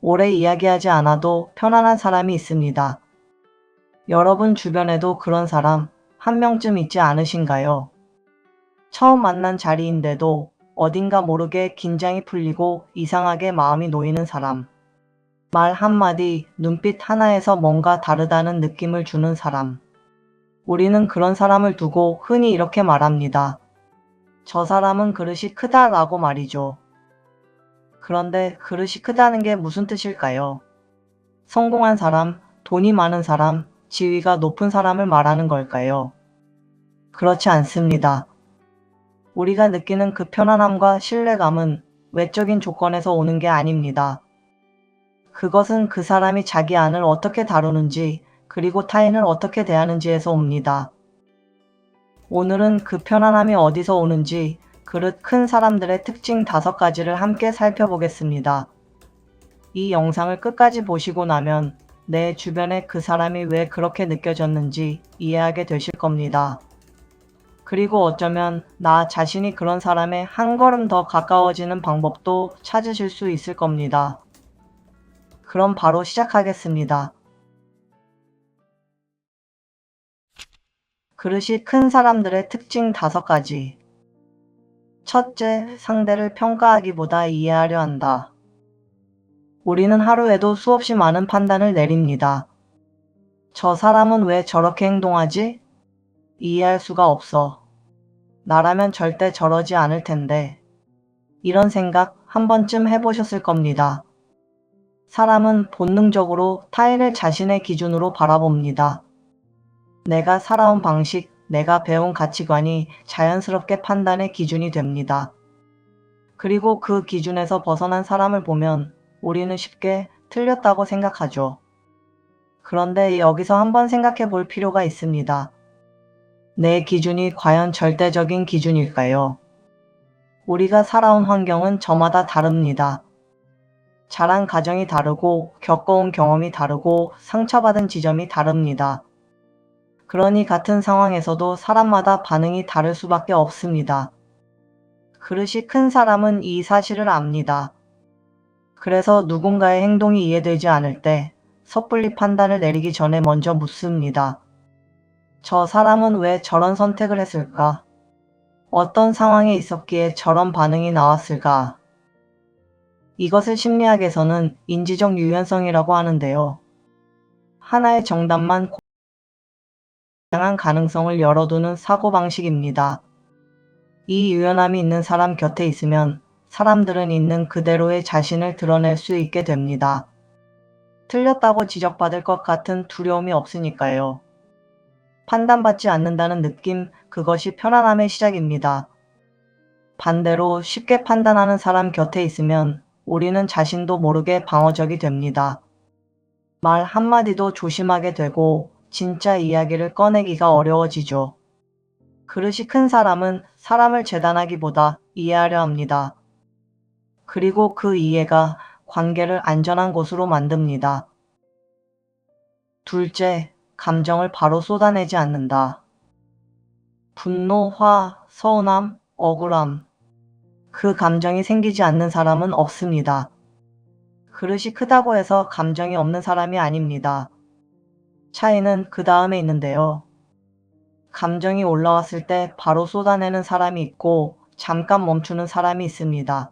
오래 이야기하지 않아도 편안한 사람이 있습니다. 여러분 주변에도 그런 사람 한 명쯤 있지 않으신가요? 처음 만난 자리인데도 어딘가 모르게 긴장이 풀리고 이상하게 마음이 놓이는 사람. 말 한마디, 눈빛 하나에서 뭔가 다르다는 느낌을 주는 사람. 우리는 그런 사람을 두고 흔히 이렇게 말합니다. 저 사람은 그릇이 크다라고 말이죠. 그런데 그릇이 크다는 게 무슨 뜻일까요? 성공한 사람, 돈이 많은 사람, 지위가 높은 사람을 말하는 걸까요? 그렇지 않습니다. 우리가 느끼는 그 편안함과 신뢰감은 외적인 조건에서 오는 게 아닙니다. 그것은 그 사람이 자기 안을 어떻게 다루는지, 그리고 타인을 어떻게 대하는지에서 옵니다. 오늘은 그 편안함이 어디서 오는지 그릇 큰 사람들의 특징 5가지를 함께 살펴보겠습니다. 이 영상을 끝까지 보시고 나면 내 주변에 그 사람이 왜 그렇게 느껴졌는지 이해하게 되실 겁니다. 그리고 어쩌면 나 자신이 그런 사람에 한 걸음 더 가까워지는 방법도 찾으실 수 있을 겁니다. 그럼 바로 시작하겠습니다. 그릇이 큰 사람들의 특징 5가지. 첫째, 상대를 평가하기보다 이해하려 한다. 우리는 하루에도 수없이 많은 판단을 내립니다. 저 사람은 왜 저렇게 행동하지? 이해할 수가 없어. 나라면 절대 저러지 않을 텐데. 이런 생각 한 번쯤 해보셨을 겁니다. 사람은 본능적으로 타인을 자신의 기준으로 바라봅니다. 내가 살아온 방식, 내가 배운 가치관이 자연스럽게 판단의 기준이 됩니다. 그리고 그 기준에서 벗어난 사람을 보면 우리는 쉽게 틀렸다고 생각하죠. 그런데 여기서 한번 생각해 볼 필요가 있습니다. 내 기준이 과연 절대적인 기준일까요? 우리가 살아온 환경은 저마다 다릅니다. 자란 가정이 다르고 겪어온 경험이 다르고 상처받은 지점이 다릅니다. 그러니 같은 상황에서도 사람마다 반응이 다를 수밖에 없습니다. 그릇이 큰 사람은 이 사실을 압니다. 그래서 누군가의 행동이 이해되지 않을 때 섣불리 판단을 내리기 전에 먼저 묻습니다. 저 사람은 왜 저런 선택을 했을까? 어떤 상황에 있었기에 저런 반응이 나왔을까? 이것을 심리학에서는 인지적 유연성이라고 하는데요. 하나의 정답만 다양한 가능성을 열어두는 사고방식입니다. 이 유연함이 있는 사람 곁에 있으면 사람들은 있는 그대로의 자신을 드러낼 수 있게 됩니다. 틀렸다고 지적받을 것 같은 두려움이 없으니까요. 판단받지 않는다는 느낌, 그것이 편안함의 시작입니다. 반대로 쉽게 판단하는 사람 곁에 있으면 우리는 자신도 모르게 방어적이 됩니다. 말 한마디도 조심하게 되고 진짜 이야기를 꺼내기가 어려워지죠. 그릇이 큰 사람은 사람을 재단하기보다 이해하려 합니다. 그리고 그 이해가 관계를 안전한 곳으로 만듭니다. 둘째, 감정을 바로 쏟아내지 않는다. 분노, 화, 서운함, 억울함. 그 감정이 생기지 않는 사람은 없습니다. 그릇이 크다고 해서 감정이 없는 사람이 아닙니다. 차이는 그 다음에 있는데요. 감정이 올라왔을 때 바로 쏟아내는 사람이 있고 잠깐 멈추는 사람이 있습니다.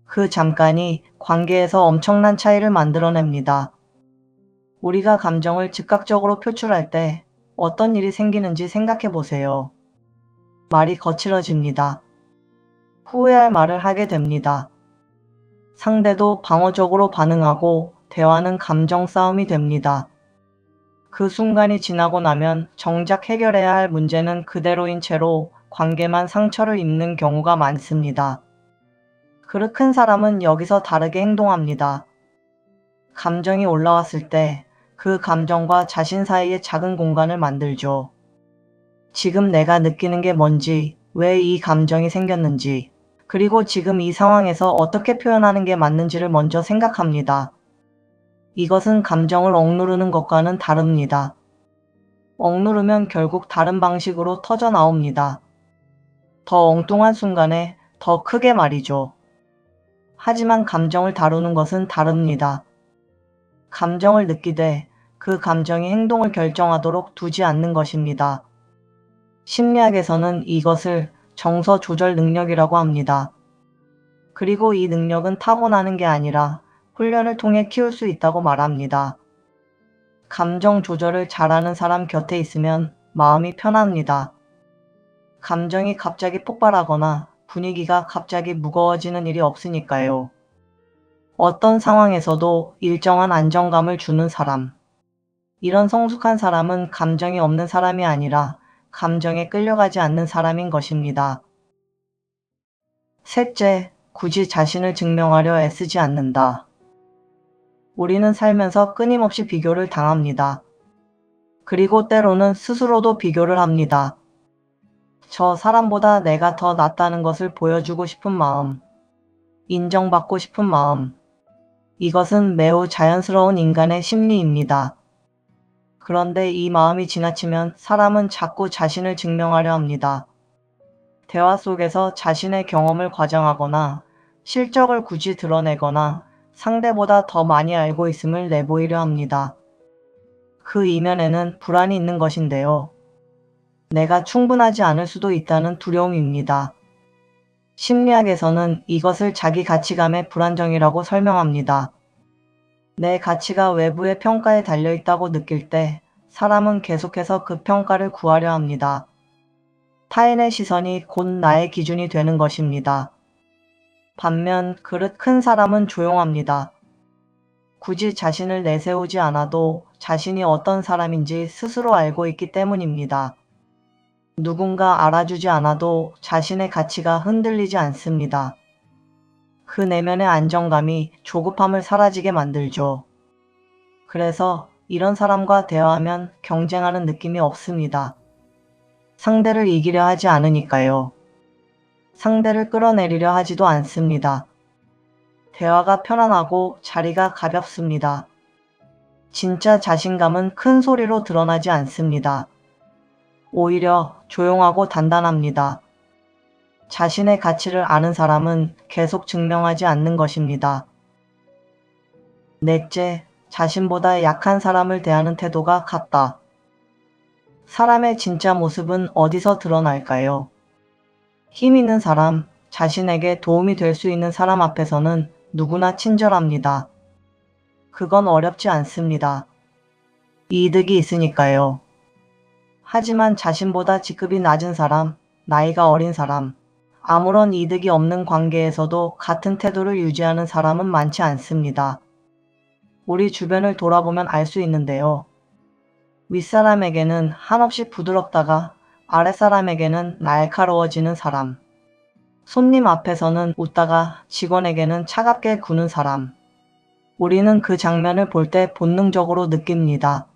그 잠깐이 관계에서 엄청난 차이를 만들어냅니다. 우리가 감정을 즉각적으로 표출할 때 어떤 일이 생기는지 생각해 보세요. 말이 거칠어집니다. 후회할 말을 하게 됩니다. 상대도 방어적으로 반응하고 대화는 감정 싸움이 됩니다. 그 순간이 지나고 나면 정작 해결해야 할 문제는 그대로인 채로 관계만 상처를 입는 경우가 많습니다. 그릇 큰 사람은 여기서 다르게 행동합니다. 감정이 올라왔을 때 그 감정과 자신 사이에 작은 공간을 만들죠. 지금 내가 느끼는 게 뭔지, 왜 이 감정이 생겼는지, 그리고 지금 이 상황에서 어떻게 표현하는 게 맞는지를 먼저 생각합니다. 이것은 감정을 억누르는 것과는 다릅니다. 억누르면 결국 다른 방식으로 터져 나옵니다. 더 엉뚱한 순간에 더 크게 말이죠. 하지만 감정을 다루는 것은 다릅니다. 감정을 느끼되 그 감정이 행동을 결정하도록 두지 않는 것입니다. 심리학에서는 이것을 정서 조절 능력이라고 합니다. 그리고 이 능력은 타고나는 게 아니라 훈련을 통해 키울 수 있다고 말합니다. 감정 조절을 잘하는 사람 곁에 있으면 마음이 편합니다. 감정이 갑자기 폭발하거나 분위기가 갑자기 무거워지는 일이 없으니까요. 어떤 상황에서도 일정한 안정감을 주는 사람. 이런 성숙한 사람은 감정이 없는 사람이 아니라 감정에 끌려가지 않는 사람인 것입니다. 셋째, 굳이 자신을 증명하려 애쓰지 않는다. 우리는 살면서 끊임없이 비교를 당합니다. 그리고 때로는 스스로도 비교를 합니다. 저 사람보다 내가 더 낫다는 것을 보여주고 싶은 마음, 인정받고 싶은 마음. 이것은 매우 자연스러운 인간의 심리입니다. 그런데 이 마음이 지나치면 사람은 자꾸 자신을 증명하려 합니다. 대화 속에서 자신의 경험을 과장하거나 실적을 굳이 드러내거나 상대보다 더 많이 알고 있음을 내보이려 합니다. 그 이면에는 불안이 있는 것인데요. 내가 충분하지 않을 수도 있다는 두려움입니다. 심리학에서는 이것을 자기 가치감의 불안정이라고 설명합니다. 내 가치가 외부의 평가에 달려있다고 느낄 때 사람은 계속해서 그 평가를 구하려 합니다. 타인의 시선이 곧 나의 기준이 되는 것입니다. 반면 그릇 큰 사람은 조용합니다. 굳이 자신을 내세우지 않아도 자신이 어떤 사람인지 스스로 알고 있기 때문입니다. 누군가 알아주지 않아도 자신의 가치가 흔들리지 않습니다. 그 내면의 안정감이 조급함을 사라지게 만들죠. 그래서 이런 사람과 대화하면 경쟁하는 느낌이 없습니다. 상대를 이기려 하지 않으니까요. 상대를 끌어내리려 하지도 않습니다. 대화가 편안하고 자리가 가볍습니다. 진짜 자신감은 큰 소리로 드러나지 않습니다. 오히려 조용하고 단단합니다. 자신의 가치를 아는 사람은 계속 증명하지 않는 것입니다. 넷째, 자신보다 약한 사람을 대하는 태도가 같다. 사람의 진짜 모습은 어디서 드러날까요? 힘 있는 사람, 자신에게 도움이 될 수 있는 사람 앞에서는 누구나 친절합니다. 그건 어렵지 않습니다. 이득이 있으니까요. 하지만 자신보다 직급이 낮은 사람, 나이가 어린 사람, 아무런 이득이 없는 관계에서도 같은 태도를 유지하는 사람은 많지 않습니다. 우리 주변을 돌아보면 알 수 있는데요. 윗사람에게는 한없이 부드럽다가 아랫사람에게는 날카로워지는 사람. 손님 앞에서는 웃다가 직원에게는 차갑게 구는 사람. 우리는 그 장면을 볼 때 본능적으로 느낍니다.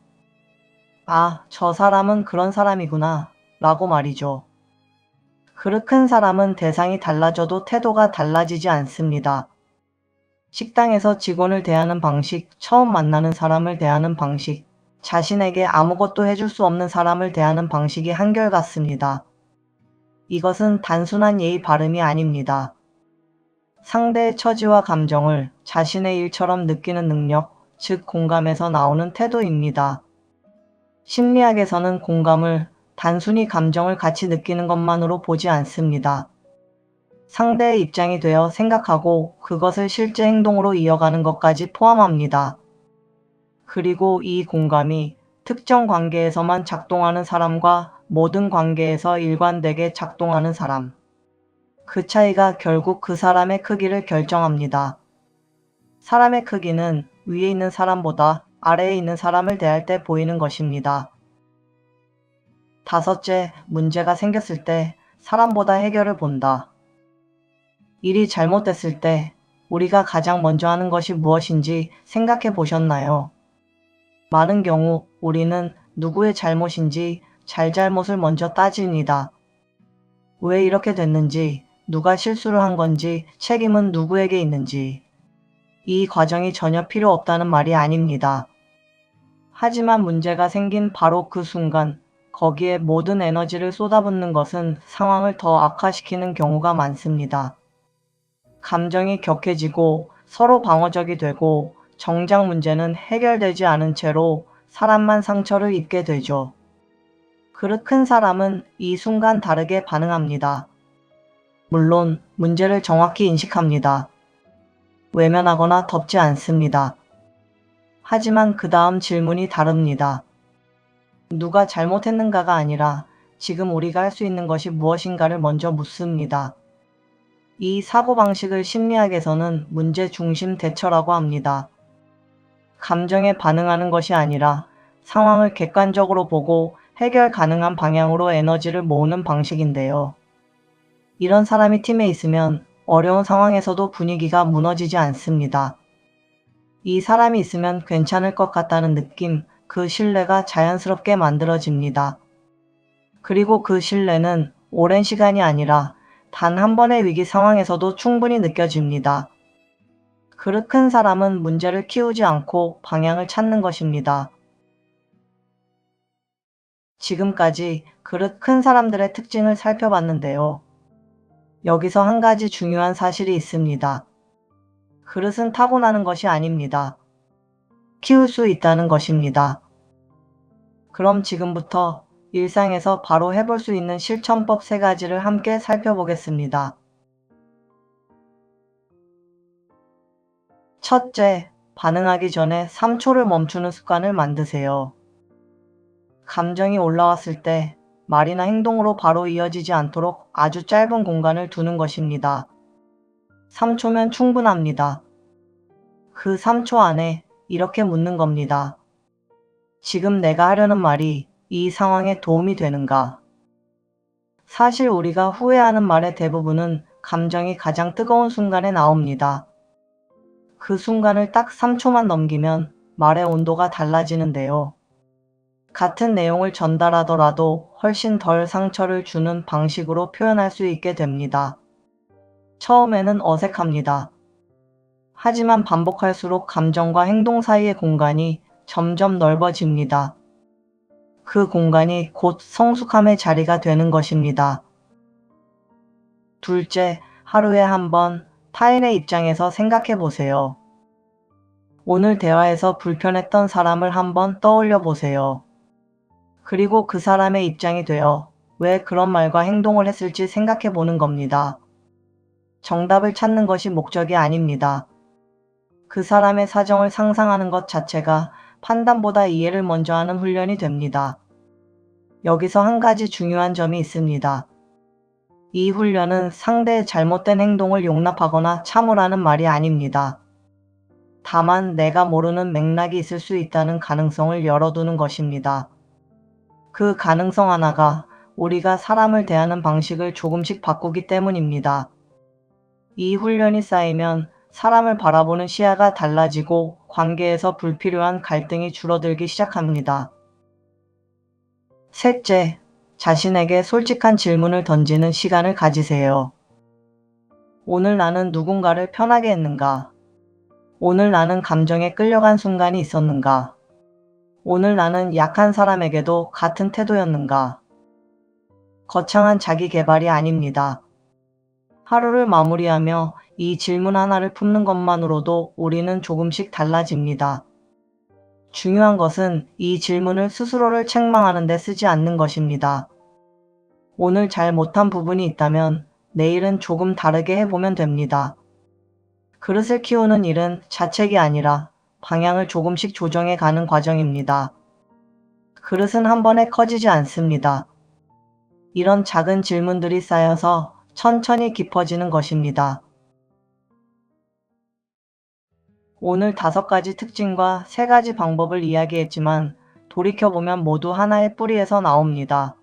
아, 저 사람은 그런 사람이구나 라고 말이죠. 그릇 큰 사람은 대상이 달라져도 태도가 달라지지 않습니다. 식당에서 직원을 대하는 방식, 처음 만나는 사람을 대하는 방식, 자신에게 아무것도 해줄 수 없는 사람을 대하는 방식이 한결같습니다. 이것은 단순한 예의 바름이 아닙니다. 상대의 처지와 감정을 자신의 일처럼 느끼는 능력, 즉 공감에서 나오는 태도입니다. 심리학에서는 공감을 단순히 감정을 같이 느끼는 것만으로 보지 않습니다. 상대의 입장이 되어 생각하고 그것을 실제 행동으로 이어가는 것까지 포함합니다. 그리고 이 공감이 특정 관계에서만 작동하는 사람과 모든 관계에서 일관되게 작동하는 사람. 그 차이가 결국 그 사람의 크기를 결정합니다. 사람의 크기는 위에 있는 사람보다 아래에 있는 사람을 대할 때 보이는 것입니다. 다섯째, 문제가 생겼을 때 사람보다 해결을 본다. 일이 잘못됐을 때 우리가 가장 먼저 하는 것이 무엇인지 생각해 보셨나요? 많은 경우 우리는 누구의 잘못인지 잘잘못을 먼저 따집니다. 왜 이렇게 됐는지, 누가 실수를 한 건지, 책임은 누구에게 있는지. 이 과정이 전혀 필요 없다는 말이 아닙니다. 하지만 문제가 생긴 바로 그 순간, 거기에 모든 에너지를 쏟아붓는 것은 상황을 더 악화시키는 경우가 많습니다. 감정이 격해지고 서로 방어적이 되고 정작 문제는 해결되지 않은 채로 사람만 상처를 입게 되죠. 그릇 큰 사람은 이 순간 다르게 반응합니다. 물론 문제를 정확히 인식합니다. 외면하거나 덮지 않습니다. 하지만 그 다음 질문이 다릅니다. 누가 잘못했는가가 아니라 지금 우리가 할 수 있는 것이 무엇인가를 먼저 묻습니다. 이 사고방식을 심리학에서는 문제 중심 대처라고 합니다. 감정에 반응하는 것이 아니라 상황을 객관적으로 보고 해결 가능한 방향으로 에너지를 모으는 방식인데요. 이런 사람이 팀에 있으면 어려운 상황에서도 분위기가 무너지지 않습니다. 이 사람이 있으면 괜찮을 것 같다는 느낌, 그 신뢰가 자연스럽게 만들어집니다. 그리고 그 신뢰는 오랜 시간이 아니라 단 한 번의 위기 상황에서도 충분히 느껴집니다. 그릇 큰 사람은 문제를 키우지 않고 방향을 찾는 것입니다. 지금까지 그릇 큰 사람들의 특징을 살펴봤는데요. 여기서 한 가지 중요한 사실이 있습니다. 그릇은 타고나는 것이 아닙니다. 키울 수 있다는 것입니다. 그럼 지금부터 일상에서 바로 해볼 수 있는 실천법 3가지를 함께 살펴보겠습니다. 첫째, 반응하기 전에 3초를 멈추는 습관을 만드세요. 감정이 올라왔을 때 말이나 행동으로 바로 이어지지 않도록 아주 짧은 공간을 두는 것입니다. 3초면 충분합니다. 그 3초 안에 이렇게 묻는 겁니다. 지금 내가 하려는 말이 이 상황에 도움이 되는가? 사실 우리가 후회하는 말의 대부분은 감정이 가장 뜨거운 순간에 나옵니다. 그 순간을 딱 3초만 넘기면 말의 온도가 달라지는데요. 같은 내용을 전달하더라도 훨씬 덜 상처를 주는 방식으로 표현할 수 있게 됩니다. 처음에는 어색합니다. 하지만 반복할수록 감정과 행동 사이의 공간이 점점 넓어집니다. 그 공간이 곧 성숙함의 자리가 되는 것입니다. 둘째, 하루에 한 번 타인의 입장에서 생각해 보세요. 오늘 대화에서 불편했던 사람을 한번 떠올려 보세요. 그리고 그 사람의 입장이 되어 왜 그런 말과 행동을 했을지 생각해 보는 겁니다. 정답을 찾는 것이 목적이 아닙니다. 그 사람의 사정을 상상하는 것 자체가 판단보다 이해를 먼저 하는 훈련이 됩니다. 여기서 한 가지 중요한 점이 있습니다. 이 훈련은 상대의 잘못된 행동을 용납하거나 참으라는 말이 아닙니다. 다만 내가 모르는 맥락이 있을 수 있다는 가능성을 열어두는 것입니다. 그 가능성 하나가 우리가 사람을 대하는 방식을 조금씩 바꾸기 때문입니다. 이 훈련이 쌓이면 사람을 바라보는 시야가 달라지고 관계에서 불필요한 갈등이 줄어들기 시작합니다. 셋째, 자신에게 솔직한 질문을 던지는 시간을 가지세요. 오늘 나는 누군가를 편하게 했는가? 오늘 나는 감정에 끌려간 순간이 있었는가? 오늘 나는 약한 사람에게도 같은 태도였는가? 거창한 자기 개발이 아닙니다. 하루를 마무리하며 이 질문 하나를 품는 것만으로도 우리는 조금씩 달라집니다. 중요한 것은 이 질문을 스스로를 책망하는 데 쓰지 않는 것입니다. 오늘 잘 못한 부분이 있다면 내일은 조금 다르게 해보면 됩니다. 그릇을 키우는 일은 자책이 아니라 방향을 조금씩 조정해 가는 과정입니다. 그릇은 한 번에 커지지 않습니다. 이런 작은 질문들이 쌓여서 천천히 깊어지는 것입니다. 오늘 5가지 특징과 3가지 방법을 이야기했지만 돌이켜보면 모두 하나의 뿌리에서 나옵니다.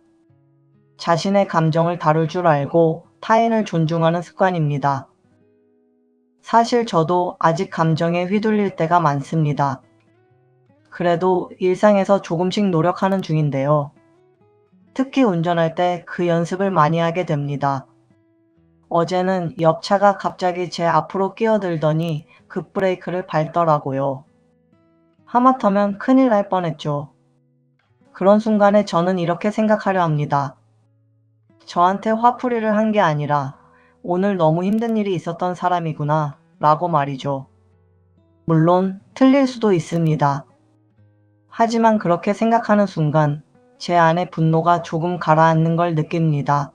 자신의 감정을 다룰 줄 알고 타인을 존중하는 습관입니다. 사실 저도 아직 감정에 휘둘릴 때가 많습니다. 그래도 일상에서 조금씩 노력하는 중인데요. 특히 운전할 때 그 연습을 많이 하게 됩니다. 어제는 옆 차가 갑자기 제 앞으로 끼어들더니 급브레이크를 밟더라고요. 하마터면 큰일 날 뻔했죠. 그런 순간에 저는 이렇게 생각하려 합니다. 저한테 화풀이를 한 게 아니라 오늘 너무 힘든 일이 있었던 사람이구나 라고 말이죠. 물론 틀릴 수도 있습니다. 하지만 그렇게 생각하는 순간 제 안에 분노가 조금 가라앉는 걸 느낍니다.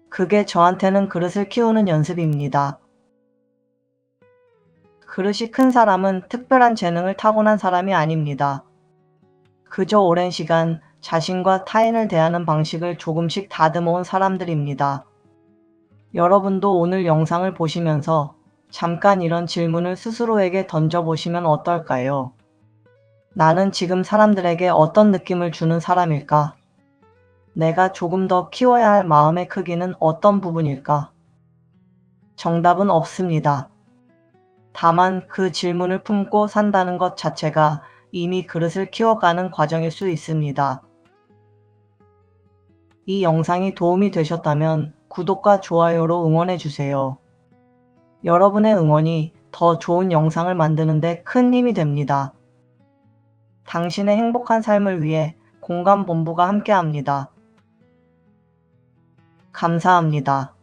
그게 저한테는 그릇을 키우는 연습입니다. 그릇이 큰 사람은 특별한 재능을 타고난 사람이 아닙니다. 그저 오랜 시간 자신과 타인을 대하는 방식을 조금씩 다듬어온 사람들입니다. 여러분도 오늘 영상을 보시면서 잠깐 이런 질문을 스스로에게 던져보시면 어떨까요? 나는 지금 사람들에게 어떤 느낌을 주는 사람일까? 내가 조금 더 키워야 할 마음의 크기는 어떤 부분일까? 정답은 없습니다. 다만 그 질문을 품고 산다는 것 자체가 이미 그릇을 키워가는 과정일 수 있습니다. 이 영상이 도움이 되셨다면 구독과 좋아요로 응원해주세요. 여러분의 응원이 더 좋은 영상을 만드는 데 큰 힘이 됩니다. 당신의 행복한 삶을 위해 공감본부가 함께합니다. 감사합니다.